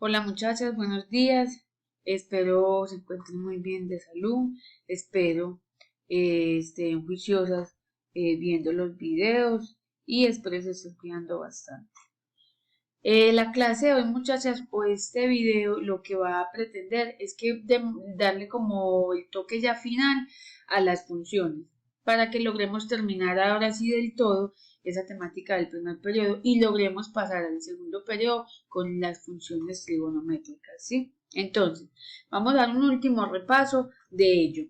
Hola muchachas, buenos días. Espero se encuentren muy bien de salud. Espero estén juiciosas viendo los videos y espero se estén cuidando bastante. La clase de hoy, muchachas, o este video, lo que va a pretender es que darle como el toque ya final a las funciones para que logremos terminar ahora sí del todo esa temática del primer periodo y logremos pasar al segundo periodo con las funciones trigonométricas, ¿sí? Entonces, vamos a dar un último repaso de ello.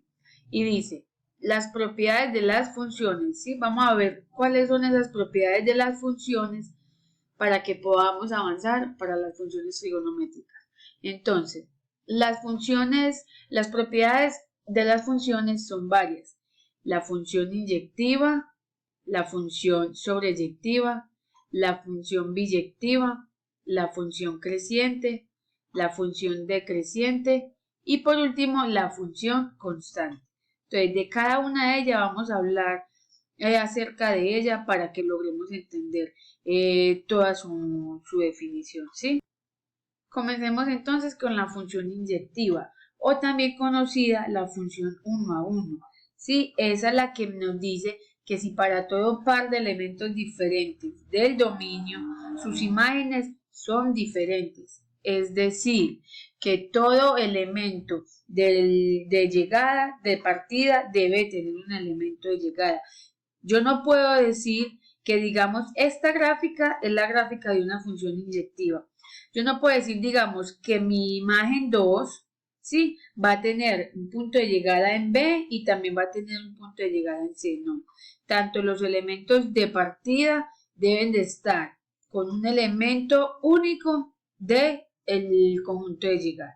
Y dice, las propiedades de las funciones, ¿sí? Vamos a ver cuáles son esas propiedades de las funciones para que podamos avanzar para las funciones trigonométricas. Entonces, las propiedades de las funciones son varias. La función inyectiva, la función sobreyectiva, la función biyectiva, la función creciente, la función decreciente y por último la función constante. Entonces, de cada una de ellas vamos a hablar acerca de ella para que logremos entender toda su definición, ¿sí? Comencemos entonces con la función inyectiva o también conocida la función 1 a 1, ¿sí? Esa es la que nos dice que si para todo par de elementos diferentes del dominio sus imágenes son diferentes, es decir, que todo elemento de llegada, de partida, debe tener un elemento de llegada. Yo no puedo decir que, digamos, esta gráfica es la gráfica de una función inyectiva. Yo no puedo decir, digamos, que mi imagen 2, ¿sí? Va a tener un punto de llegada en B y también va a tener un punto de llegada en C. No. Tanto los elementos de partida deben de estar con un elemento único del conjunto de llegada.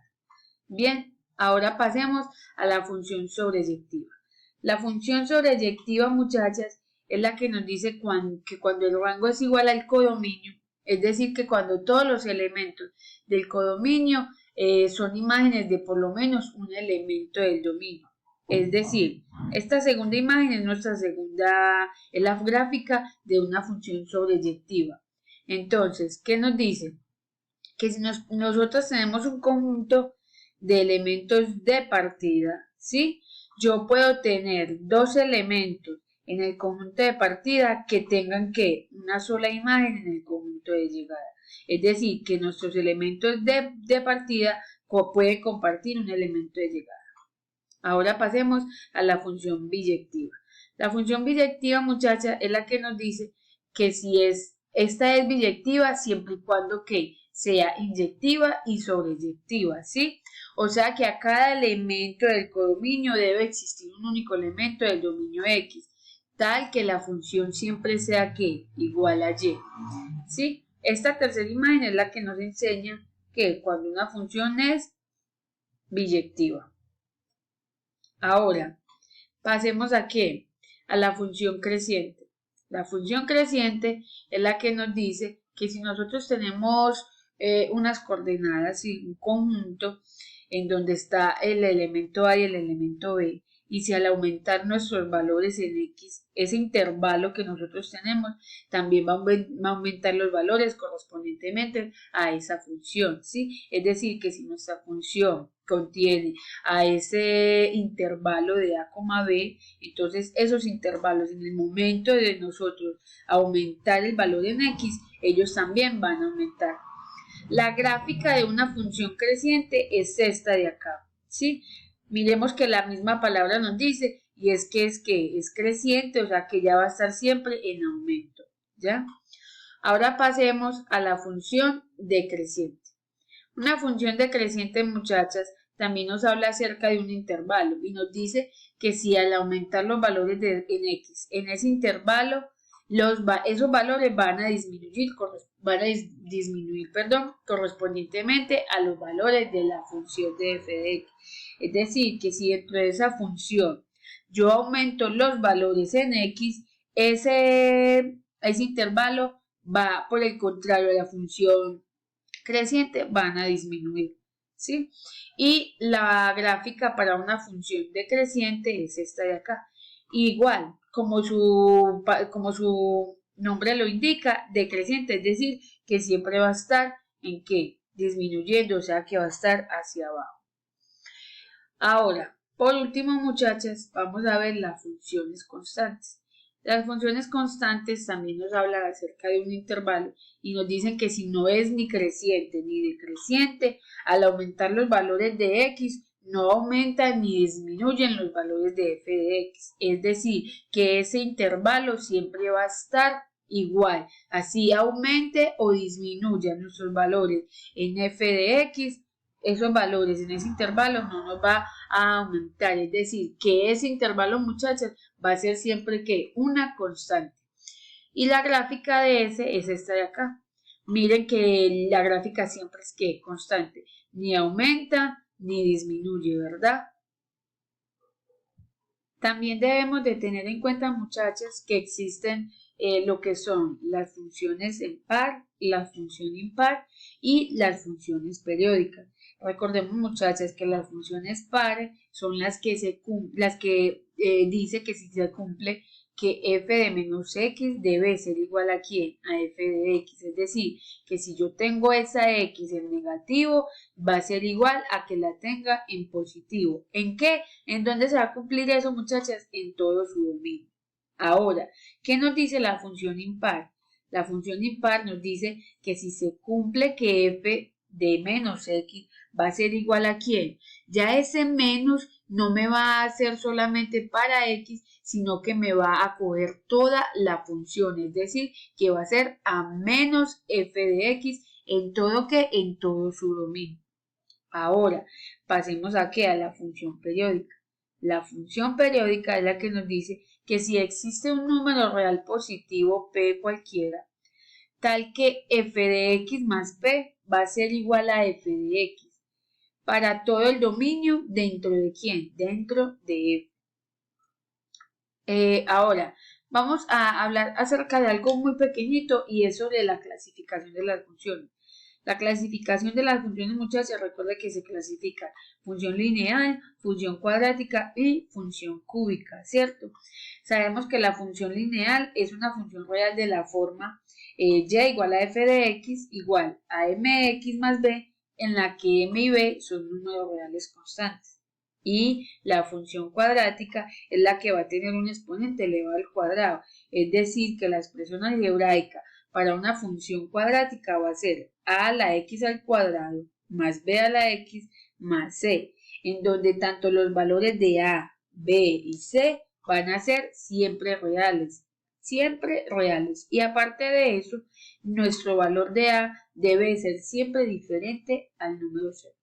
Bien, ahora pasemos a la función sobreyectiva. La función sobreyectiva, muchachas, es la que nos dice que cuando el rango es igual al codominio, es decir, que cuando todos los elementos del codominio son imágenes de por lo menos un elemento del dominio. Es decir, esta segunda imagen es es la gráfica de una función sobreyectiva. Entonces, ¿qué nos dice? Que si nosotros tenemos un conjunto de elementos de partida, ¿sí? Yo puedo tener dos elementos en el conjunto de partida que tengan una sola imagen en el conjunto de llegada. Es decir, que nuestros elementos de partida pueden compartir un elemento de llegada. Ahora pasemos a la función biyectiva. La función biyectiva, muchacha, es la que nos dice que esta es biyectiva siempre y cuando sea inyectiva y sobreyectiva, ¿sí? O sea que a cada elemento del codominio debe existir un único elemento del dominio X, tal que la función siempre sea igual a Y, ¿sí? Esta tercera imagen es la que nos enseña que cuando una función es biyectiva. Ahora, pasemos a a la función creciente. La función creciente es la que nos dice que si nosotros tenemos unas coordenadas y un conjunto en donde está el elemento A y el elemento B, y si al aumentar nuestros valores en X, ese intervalo que nosotros tenemos, también va a aumentar los valores correspondientemente a esa función, ¿sí? Es decir, que si nuestra función contiene a ese intervalo de A, B, entonces esos intervalos en el momento de nosotros aumentar el valor en X, ellos también van a aumentar. La gráfica de una función creciente es esta de acá, ¿sí? Miremos que la misma palabra nos dice, y es que es creciente, o sea que ya va a estar siempre en aumento, ¿ya? Ahora pasemos a la función decreciente. Una función decreciente, muchachas, también nos habla acerca de un intervalo y nos dice que si al aumentar los valores en X en ese intervalo, esos valores van a disminuir, correspondientemente a los valores de la función de f de x. Es decir, que si dentro de esa función yo aumento los valores en x, ese intervalo va por el contrario a la función creciente, van a disminuir, ¿sí? Y la gráfica para una función decreciente es esta de acá. Igual, como su nombre lo indica, decreciente, es decir, que siempre va a estar disminuyendo, o sea que va a estar hacia abajo. Ahora, por último, muchachas, vamos a ver las funciones constantes. Las funciones constantes también nos hablan acerca de un intervalo y nos dicen que si no es ni creciente ni decreciente, al aumentar los valores de x, no aumentan ni disminuyen los valores de f de x. Es decir, que ese intervalo siempre va a estar igual. Así aumente o disminuya nuestros valores en f de x, esos valores en ese intervalo no nos va a aumentar. Es decir, que ese intervalo, muchachas, va a ser siempre que una constante. Y la gráfica de ese es esta de acá. Miren que la gráfica siempre es que constante, ni aumenta ni disminuye, ¿verdad? También debemos de tener en cuenta, muchachas, que existen lo que son las funciones en par, la función impar y las funciones periódicas. Recordemos, muchachas, que las funciones par son las que dice que si se cumple que f de menos x debe ser igual a ¿quién? A f de x. Es decir, que si yo tengo esa x en negativo, va a ser igual a que la tenga en positivo. ¿En qué? ¿En dónde se va a cumplir eso, muchachas? En todo su dominio. Ahora, ¿qué nos dice la función impar? La función impar nos dice que si se cumple que f de menos x va a ser igual a ¿quién? Ya ese menos no me va a hacer solamente para x, sino que me va a coger toda la función, es decir, que va a ser a menos f de x en todo en todo su dominio. Ahora, pasemos aquí a la función periódica. La función periódica es la que nos dice que si existe un número real positivo p cualquiera, tal que f de x más p va a ser igual a f de x para todo el dominio dentro de ¿quién? Dentro de f. Ahora, vamos a hablar acerca de algo muy pequeñito y es sobre la clasificación de las funciones. La clasificación de las funciones, muchachas, recuerda que se clasifica función lineal, función cuadrática y función cúbica, ¿cierto? Sabemos que la función lineal es una función real de la forma y igual a f de x igual a mx más b, en la que m y b son números reales constantes. Y la función cuadrática es la que va a tener un exponente elevado al cuadrado, es decir, que la expresión algebraica para una función cuadrática va a ser a a la x al cuadrado más b a la x más c, en donde tanto los valores de a, b y c van a ser siempre reales, y aparte de eso, nuestro valor de a debe ser siempre diferente al número 0.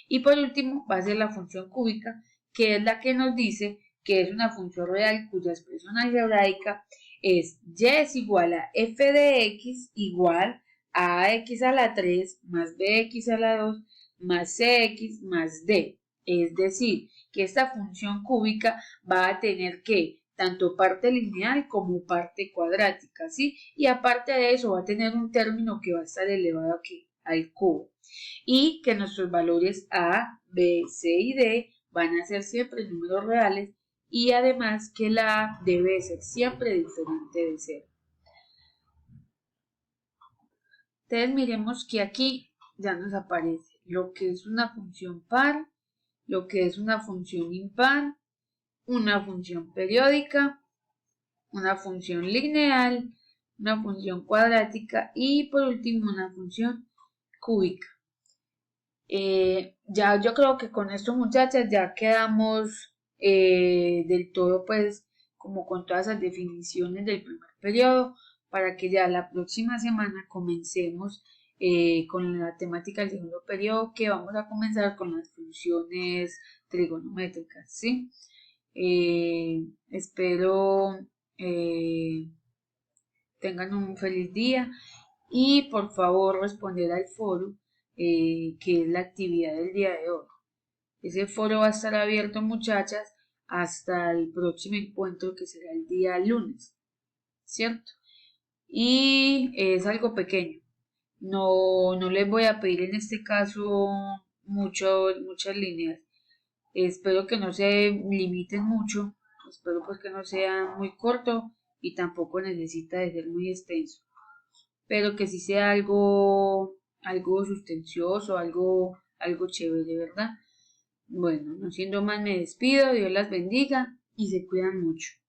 Y por último va a ser la función cúbica, que es la que nos dice que es una función real cuya expresión algebraica es y es igual a f de x igual a x a la 3 más bx a la 2 más cx más d. Es decir, que esta función cúbica va a tener que tanto parte lineal como parte cuadrática, ¿sí? Y aparte de eso va a tener un término que va a estar elevado aquí al cubo. Y que nuestros valores a, b, c y d van a ser siempre números reales y además que la a debe ser siempre diferente de 0. Entonces miremos que aquí ya nos aparece lo que es una función par, lo que es una función impar, una función periódica, una función lineal, una función cuadrática y por último una función cúbica. Ya yo creo que con esto, muchachas, ya quedamos del todo pues como con todas las definiciones del primer periodo para que ya la próxima semana comencemos con la temática del segundo periodo, que vamos a comenzar con las funciones trigonométricas, ¿sí? Espero tengan un feliz día y por favor responder al foro que es la actividad del día de hoy. Ese foro va a estar abierto, muchachas, hasta el próximo encuentro que será el día lunes, ¿cierto? Y es algo pequeño. No les voy a pedir en este caso muchas líneas. Espero que no se limiten mucho. Espero pues que no sea muy corto y tampoco necesita de ser muy extenso. Pero que sí sea algo algo sustancioso, algo chévere, ¿verdad? Bueno, no siendo más me despido, Dios las bendiga y se cuidan mucho.